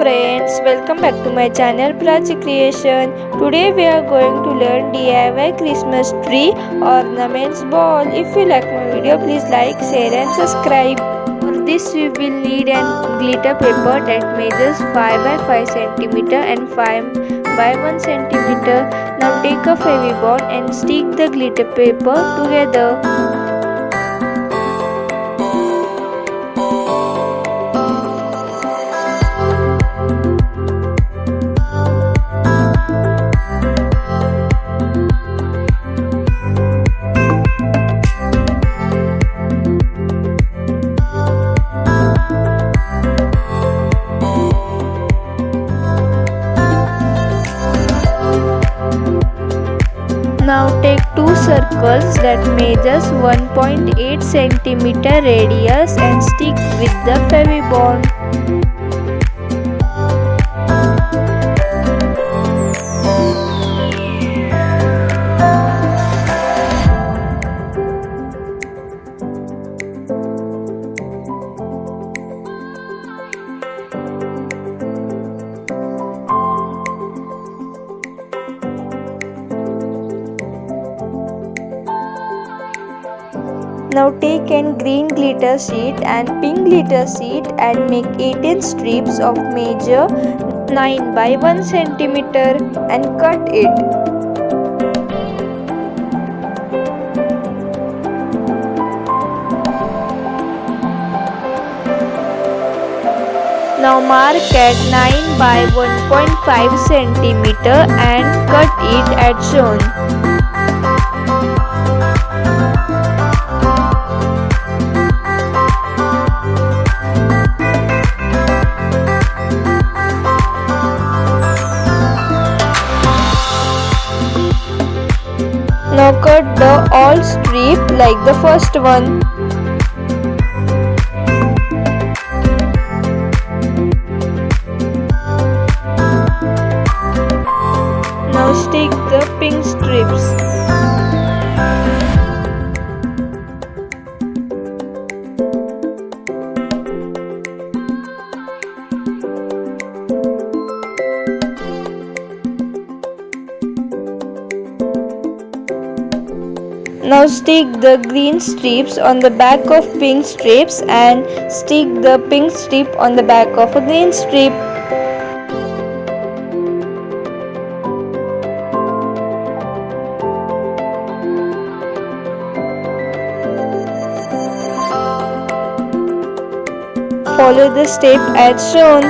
friends, welcome back to my channel Prachi Creation. Today we are going to learn DIY Christmas Tree Ornaments Ball. If you like my video, please like, share and subscribe. For this we will need an glitter paper that measures 5 by 5 cm and 5 by 1 cm. Now take a Fevibond and stick the glitter paper together. Now take two circles that measures 1.8 cm radius and stick with the Fevibond. Now take an green glitter sheet and pink glitter sheet and make 18 strips of measure 9 by 1 cm and cut it. Now mark at 9 by 1.5 cm and cut it as shown. Now cut the all strip like the first one. Now stick the pink strips. Now stick the green strips on the back of pink strips and stick the pink strip on the back of a green strip. Follow the step as shown.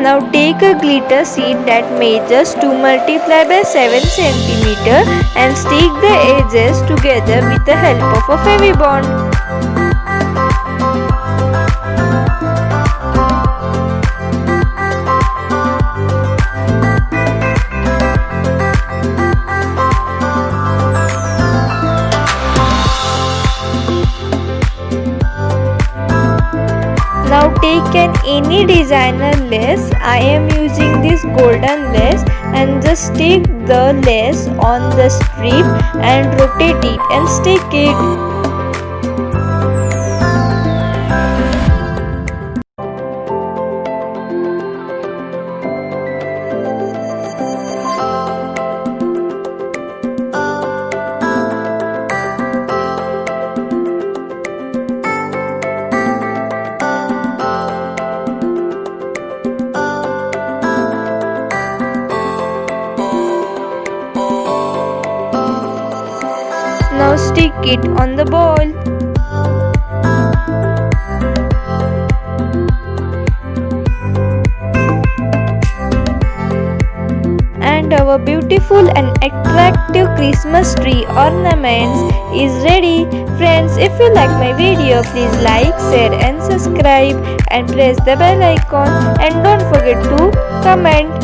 Now take a glitter sheet that measures 2 multiply by 7 cm and stick the edges together with the help of a Fevibond. Now take an any designer lace. I am using this golden lace and just stick the lace on the strip and rotate it and stick it. Now stick it on the ball. And our beautiful and attractive Christmas tree ornaments is ready. Friends, if you like my video, please like, share and subscribe and press the bell icon, and don't forget to comment.